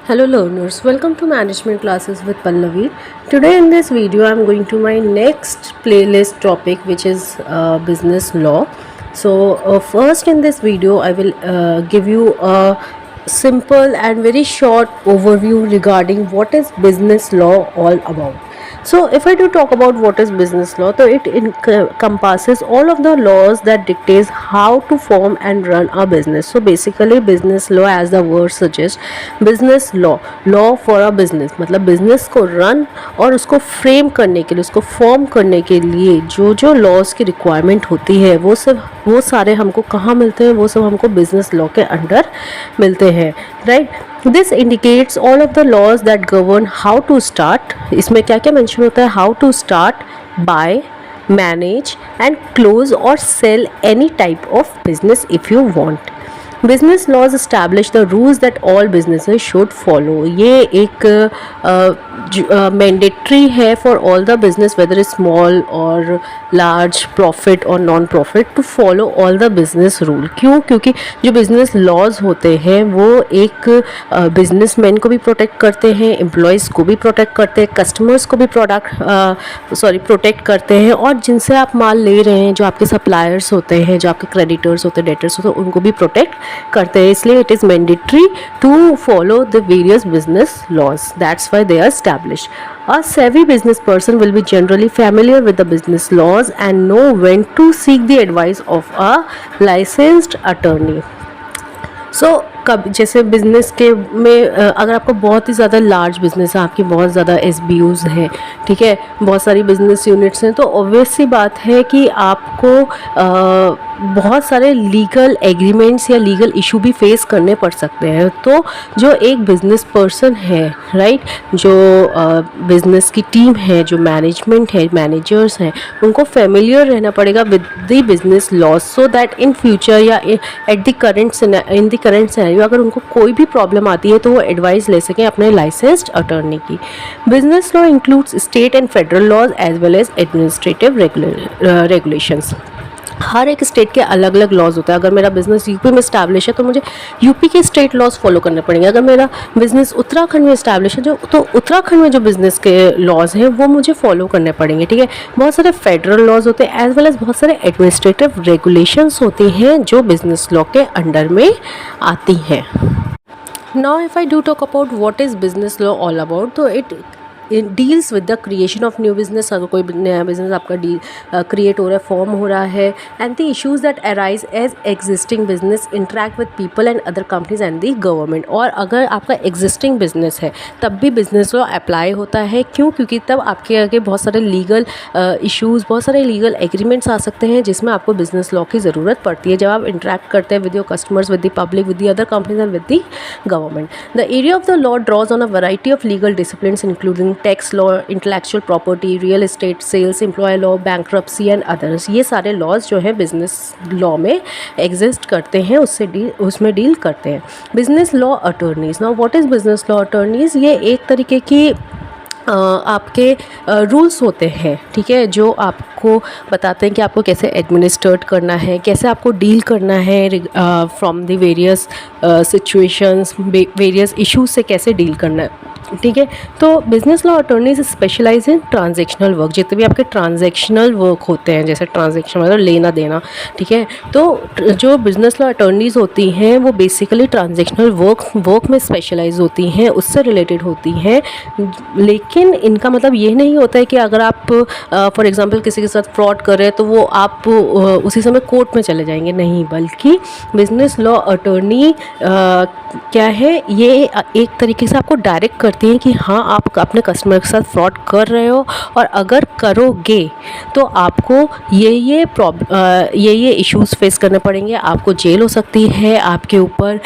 Hello learners, welcome to management classes with Pallavi. Today in this video I am going to my next playlist topic, which is business law. So first in this video I will give you a simple and very short overview regarding what is business law all about. So if I do talk about what is business law, so it encompasses all of the laws that dictates how to form and run a business. So basically business law, as the word suggests, business law for a business, मतलब business को run और उसको frame करने के लिए, उसको form करने के लिए जो जो लॉज की रिक्वायरमेंट होती है वो सारे हमको कहाँ मिलते हैं, वो सब हमको बिजनेस लॉ के अंडर मिलते हैं, right. This indicates all of the laws that govern how to start. इसमें क्या क्या मेंशन होता है? How to start, buy, manage and close और sell any type of business if you want. Business laws establish the rules that all businesses should follow. ये एक mandatory है for all the business, whether is small और large, profit और non profit, to follow all the business rule. क्यों? क्योंकि जो business laws होते हैं वो एक बिजनेसमैन को भी प्रोटेक्ट करते हैं, एम्प्लॉयज़ को भी प्रोटेक्ट करते हैं, कस्टमर्स को भी प्रोटेक्ट करते हैं, और जिनसे आप माल ले रहे हैं, जो आपके सप्लायर्स होते हैं, जो आपके क्रेडिटर्स होते हैं, डेटर्स होते हैं, उनको भी प्रोटेक्ट करते हैं. इसलिए it is mandatory to follow the various business laws. That's why they are established. A savvy business person will be generally familiar with the business laws and know when to seek the advice of a licensed attorney. So कब जैसे business के में अगर आपको बहुत ही ज़्यादा large business है, आपकी बहुत ज़्यादा SBUs हैं, ठीक है, बहुत सारी बिज़नेस यूनिट्स हैं, तो ऑब्वियस सी बात है कि आपको बहुत सारे लीगल एग्रीमेंट्स या लीगल इशू भी फेस करने पड़ सकते हैं. तो जो एक बिज़नेस पर्सन है, राइट, जो बिज़नेस की टीम है, जो मैनेजमेंट है, मैनेजर्स हैं, उनको फेमिलियर रहना पड़ेगा with the business laws, so that in future या इन द करंट सिनेरियो अगर उनको कोई भी प्रॉब्लम आती है तो वो एडवाइस ले सकें अपने लाइसेंस्ड अटॉर्नी की. Business law includes state and federal laws as well as administrative regulations. हर एक स्टेट के अलग अलग लॉज होता है. अगर मेरा बिज़नेस यूपी में इस्टेब्लिश है तो मुझे यूपी के स्टेट लॉज फॉलो करने पड़ेंगे. अगर मेरा बिज़नेस उत्तराखंड में इस्टेब्लिश है तो उत्तराखंड में जो बिज़नेस के लॉज हैं वो मुझे फॉलो करने पड़ेंगे, ठीक है. बहुत सारे फेडरल लॉज होते हैं एज वेल एज बहुत सारे एडमिनिस्ट्रेटिव रेगुलेशंस होती हैं जो बिज़नेस लॉ के अंडर में आती हैं. Now if I do talk about what is business law all about, तो it deals with the creation of new business. अगर कोई नया बिजनेस आपका क्रिएट हो रहा है, फॉर्म हो रहा है, and the issues that arise as existing business interact with people and other companies and the government. और अगर आपका एग्जिस्टिंग बिजनेस है तब भी बिजनेस लॉ अप्लाई होता है. क्यों? क्योंकि तब आपके आगे बहुत सारे लीगल इश्यूज़, बहुत सारे लीगल एग्रीमेंट्स आ सकते हैं जिसमें आपको बिजनेस लॉ की ज़रूरत पड़ती है जब आप इंटरेक्ट करते हैं with your customers, with the public, with the other companies and with the government. The area of the law draws on a variety of legal disciplines including tax law, intellectual property, real estate, sales, employ law, bankruptcy and others. ये सारे laws जो है business law में exist करते हैं, उसमें deal करते हैं. Business law attorneys. Now what is business law attorneys? ये एक तरीके की आपके रूल्स होते हैं, ठीक है, जो आपको बताते हैं कि आपको कैसे एडमिनिस्ट्रेट करना है, कैसे आपको डील करना है from the various situations, various issues से कैसे डील करना है, ठीक है. तो बिजनेस लॉ अटॉर्नीज स्पेशलाइज इन ट्रांजेक्शनल वर्क. जितने भी आपके ट्रांजेक्शनल वर्क होते हैं, जैसे ट्रांजेक्शन मतलब लेना देना, ठीक है, तो जो बिजनेस लॉ अटॉर्नीज होती हैं वो बेसिकली ट्रांजेक्शनल वर्क में स्पेशलाइज होती हैं, उससे रिलेटेड होती हैं. लेकिन इनका मतलब ये नहीं होता है कि अगर आप फॉर एग्जांपल किसी के साथ फ्रॉड कर रहे हैं तो वो आप उसी समय कोर्ट में चले जाएंगे. नहीं, बल्कि बिजनेस लॉ अटॉर्नी क्या है, ये एक तरीके से आपको डायरेक्ट करती हैं कि हाँ, आप अपने कस्टमर के साथ फ्रॉड कर रहे हो और अगर करोगे तो आपको ये इश्यूज़ फेस करने पड़ेंगे. आपको जेल हो सकती है, आपके ऊपर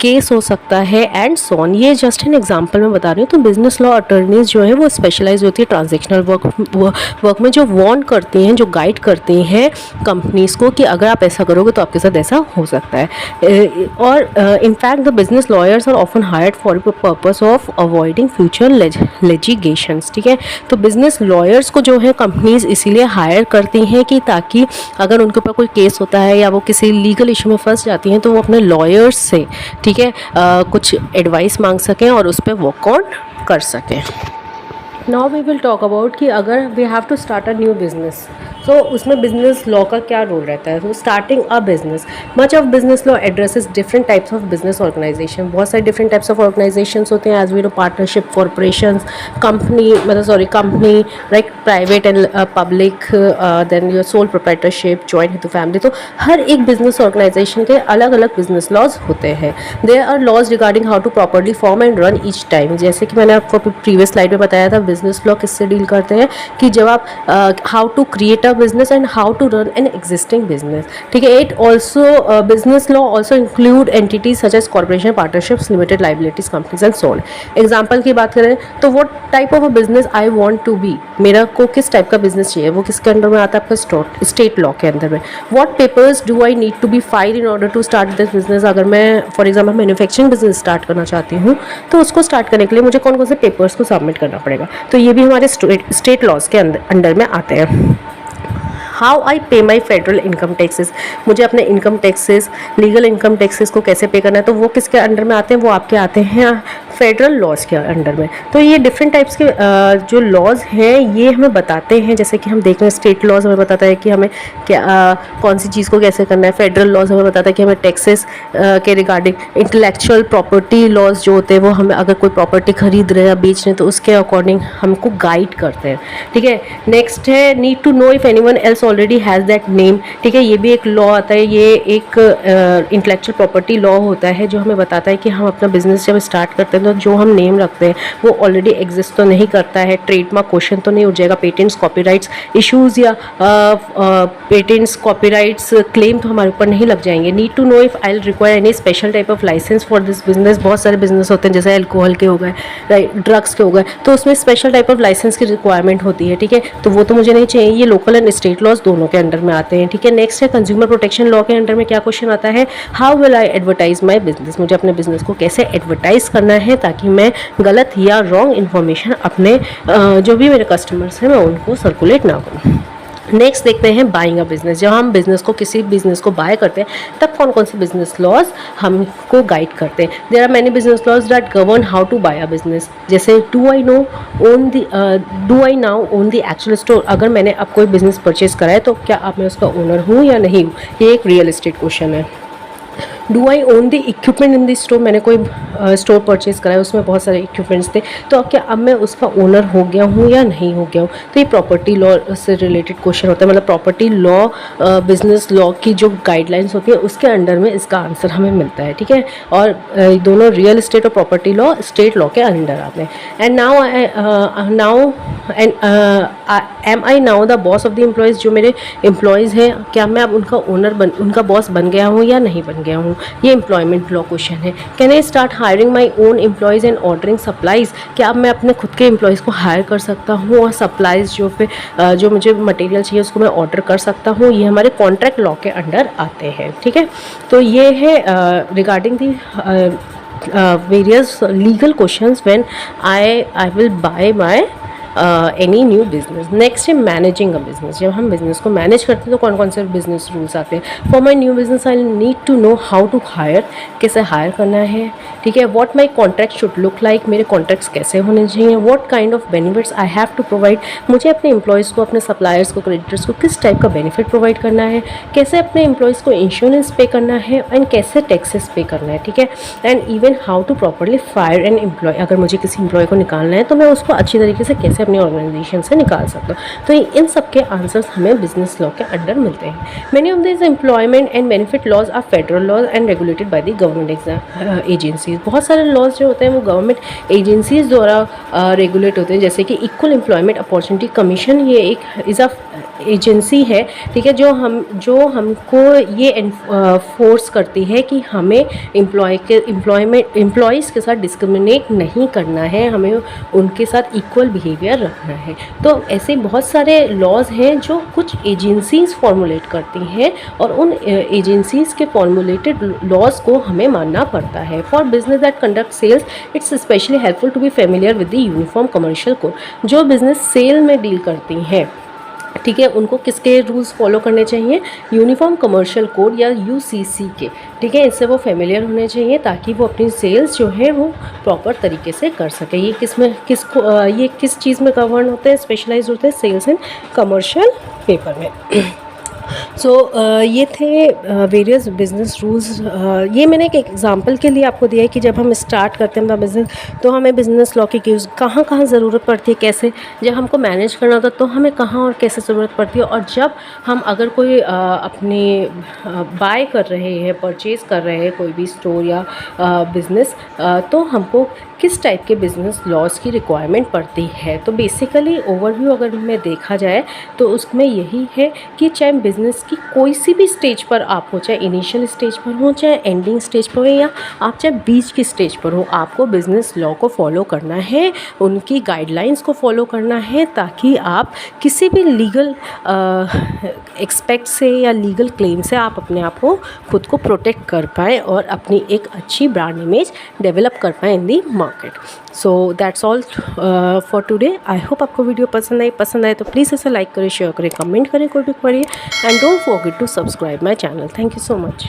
केस हो सकता है एंड सो ऑन. ये जस्ट एन एग्जांपल मैं बता रही हूँ. तो बिजनेस लॉ अटॉर्नीज जो है वो स्पेशलाइज होती है ट्रांजेक्शनल वर्क में, जो वार्न करती हैं, जो गाइड करती हैं कंपनीज़ को कि अगर आप ऐसा करोगे तो आपके साथ ऐसा हो सकता है. और in fact the business lawyers are often hired for the purpose of avoid avoiding future litigations, ठीक है। तो बिजनेस लॉयर्स को जो है कंपनीज इसीलिए हायर करती हैं कि ताकि अगर उनके ऊपर कोई केस होता है या वो किसी लीगल इशू में फंस जाती हैं तो वो अपने लॉयर्स से, ठीक है, कुछ एडवाइस मांग सकें और उस पर वर्क ऑन कर सकें। Now we will talk about कि अगर we have to start a new business, तो उसमें बिजनेस लॉ का क्या रोल रहता है। तो starting a business, much of business law addresses different types of business organization. बहुत सारे डिफरेंट टाइप्स ऑफ ऑर्गेनाइजेशंस होते हैं, as we know, partnership, corporations, company, like private and public, then your sole proprietorship, joint हेतु family. तो हर एक business organisation के अलग अलग बिजनेस लॉज होते हैं। There are laws regarding how to properly form and run each time. जैसे कि मैंने आपको प्रीवियस स्लाइड में बताया था, बिजनेस लॉ किससे डील करते हैं कि जब आप how to create business and how to run an existing business, ठीक है। It also business law also include entities such as corporation, partnerships, limited liabilities companies and so on. Example की बात करें तो what type of a business I want to be, मेरा को किस type का बिजनेस चाहिए, वो किसके अंडर में आता है, आपका स्टेट लॉ के अंदर में। What papers do I need to be file in order to start this business. अगर मैं for example manufacturing business start करना चाहती हूँ तो उसको स्टार्ट करने के लिए मुझे कौन कौन से पेपर्स को सबमिट करना पड़ेगा, तो ये भी हमारे स्टेट लॉज के अंडर में आते हैं। हाउ आई पे माई फेडरल इनकम टैक्सेस, मुझे अपने income taxes, legal income taxes को कैसे पे करना है, तो वो किसके अंडर में आते हैं, वो आपके आते हैं फेडरल लॉज के अंडर में। तो ये डिफरेंट टाइप्स के जो लॉज हैं ये हमें बताते हैं, जैसे कि हम देख रहे हैं स्टेट लॉज हमें बताता है कि हमें क्या कौन सी चीज़ को कैसे करना है। फेडरल लॉज हमें बताता है कि हमें टैक्सेस के रिगार्डिंग। इंटेलेक्चुअल प्रॉपर्टी लॉज जो होते हैं वो हमें अगर कोई प्रॉपर्टी खरीद रहे हैं बेच रहे हैं तो उसके अकॉर्डिंग हमको गाइड करते हैं, ठीक है। नेक्स्ट है need to know if anyone else already has that name, ठीक है। ये भी एक लॉ आता है, ये एक इंटेलेक्चुअल प्रॉपर्टी लॉ होता है जो हमें बताता है कि हम अपना बिजनेस जब स्टार्ट करते हैं तो जो हम नेम रखते हैं वो ऑलरेडी एग्जिस्ट तो नहीं करता है, ट्रेडमार्क क्वेश्चन तो नहीं उठ जाएगा, पेटेंट्स कॉपीराइट्स इश्यूज या पेटेंट्स कॉपीराइट्स क्लेम तो हमारे ऊपर नहीं लग जाएंगे। Need to know if I require any special type of license for this business. बहुत सारे बिजनेस होते हैं जैसे अल्कोहल के हो गए, राइट, ड्रग्स के हो गए, तो उसमें स्पेशल टाइप ऑफ लाइसेंस की रिक्वायरमेंट होती है, ठीक है। तो वो तो मुझे नहीं चाहिए, ये लोकल एंड स्टेट लॉज दोनों के अंडर में आते हैं, ठीक है। नेक्स्ट है कंज्यूमर प्रोटेक्शन लॉ के अंडर में क्या क्वेश्चन आता है, how will I advertise my business, मुझे अपने बिजनेस को कैसे एडवर्टाइज करना है ताकि मैं गलत या रॉन्ग इन्फॉर्मेशन अपने जो भी मेरे कस्टमर्स हैं मैं उनको सर्कुलेट ना करूँ। नेक्स्ट देखते हैं बाइंग अ बिजनेस। जब हम बिजनेस को किसी बिजनेस को बाय करते हैं तब कौन कौन से बिजनेस लॉज हमको गाइड करते हैं। There are many business laws that govern how to buy a business. जैसे do I now own the actual store, अगर मैंने अब कोई बिजनेस परचेज करा है तो क्या अब मैं उसका ओनर हूँ या नहीं हूँ, ये एक रियल एस्टेट क्वेश्चन है। Do I own the equipment in the store, मैंने कोई स्टोर परचेज करा है उसमें बहुत सारे इक्विपमेंट्स थे, तो क्या अब मैं उसका ओनर हो गया हूँ या नहीं हो गया हूँ। तो ये प्रॉपर्टी लॉ से रिलेटेड क्वेश्चन होता है, मतलब प्रॉपर्टी लॉ बिजनेस लॉ की जो गाइडलाइंस होती है उसके अंडर में इसका आंसर हमें मिलता है, ठीक है। और दोनों रियल एस्टेट और प्रॉपर्टी लॉ स्टेट लॉ के अंडर आते हैं। And am I now the boss of the employees, जो मेरे एम्प्लॉयज़ हैं क्या मैं अब उनका बॉस बन गया हूँ या नहीं बन गया हूँ, ये एम्प्लॉयमेंट लॉ क्वेश्चन है। Can I start hiring my own employees and ordering supplies, क्या अब मैं अपने खुद के एम्प्लॉयज़ को हायर कर सकता हूँ और सप्लाईज़ जो मुझे मटेरियल चाहिए उसको मैं ऑर्डर कर सकता हूँ, ये हमारे कॉन्ट्रैक्ट लॉ के अंडर आते हैं, ठीक है। तो ये है regarding the various legal questions when I will buy my any new business. Next है मैनेजिंग अ बिजनेस। जब हम बिजनेस को मैनेज करते हैं तो कौन कौन से बिजनेस रूल्स आते हैं। For my new business I need to know how to hire, कैसे हायर करना है, ठीक है। What my contract should look like, मेरे कॉन्ट्रैक्ट्स कैसे होने चाहिए। What kind of benefits I have to provide, मुझे अपने एम्प्लॉयज़ को, अपने सप्लायर्स को, क्रेडिटर्स को किस टाइप का बेनिफिट प्रोवाइड करना है, कैसे अपने एम्प्लॉयज़ को इंश्योरेंस पे करना है एंड कैसे टैक्सेस पे करना है, ठीक है। And even how to properly fire an employ, अगर मुझे किसी एम्प्लॉय को निकालना है तो मैं उसको अच्छी तरीके से कैसे अपनी ऑर्गेनाइजेशन से निकाल सकता हूँ। तो इन सब के आंसर्स हमें बिजनेस लॉ के अंडर मिलते हैं। Many of this employment and benefit laws are federal laws and regulated by the government agencies. बहुत सारे लॉज जो होते हैं वो गवर्नमेंट एजेंसीज द्वारा रेगुलेट होते हैं, जैसे कि इक्वल एम्प्लॉयमेंट अपॉर्चुनिटी कमीशन, ये एक इज़ अ एजेंसी है, ठीक है, जो हमको ये फोर्स करती है कि हमें एम्प्लॉयज़ के साथ डिस्क्रिमिनेट नहीं करना है, हमें उनके साथ इक्वल बिहेवियर फेमिलियर रखना है। तो ऐसे बहुत सारे लॉज हैं जो कुछ एजेंसीज़ फॉर्मुलेट करती हैं और उन एजेंसीज़ के फॉर्मुलेटेड लॉज को हमें मानना पड़ता है। For business that conduct sales it's specially helpful to be familiar with the uniform commercial code. जो बिज़नेस सेल में डील करती हैं, ठीक है, उनको किसके रूल्स फॉलो करने चाहिए? यूनिफॉर्म कमर्शियल कोड या यूसीसी के, ठीक है, इससे वो फेमिलियर होने चाहिए ताकि वो अपनी सेल्स जो है वो प्रॉपर तरीके से कर सके। ये ये किस चीज़ में गवर्न होते हैं, स्पेशलाइज होते हैं? सेल्स एंड कमर्शियल पेपर में। सो ये थे वेरियस बिजनेस रूल्स। ये मैंने एक एग्जांपल के लिए आपको दिया है कि जब हम स्टार्ट करते हैं अपना बिज़नेस तो हमें बिज़नेस लॉ की यूज़ कहाँ कहाँ ज़रूरत पड़ती है, कैसे जब हमको मैनेज करना होता है तो हमें कहाँ और कैसे ज़रूरत पड़ती है, और जब हम अगर कोई अपने बाय कर रहे हैं, परचेज़ कर रहे हैं कोई भी स्टोर या बिज़नेस, तो हमको किस टाइप के बिज़नेस लॉज की रिक्वायरमेंट पड़ती है। तो बेसिकली ओवरव्यू अगर में देखा जाए तो उसमें यही है कि चाहे बिज़नेस की कोई सी भी स्टेज पर आप हो, चाहे इनिशियल स्टेज पर हो, चाहे एंडिंग स्टेज पर हो, या आप चाहे बीच की स्टेज पर हो, आपको बिज़नेस लॉ को फॉलो करना है, उनकी गाइडलाइंस को फॉलो करना है, ताकि आप किसी भी लीगल एक्सपेक्ट से या लीगल क्लेम से आप अपने आप को खुद को प्रोटेक्ट कर पाएँ और अपनी एक अच्छी ब्रांड इमेज डेवलप कर पाएँ in the market. So that's all for today. I hope आपको वीडियो पसंद आए तो प्लीज़ इसे लाइक करें, शेयर करें, कमेंट करें कोई भी query, and don't forget to subscribe my channel. Thank you so much.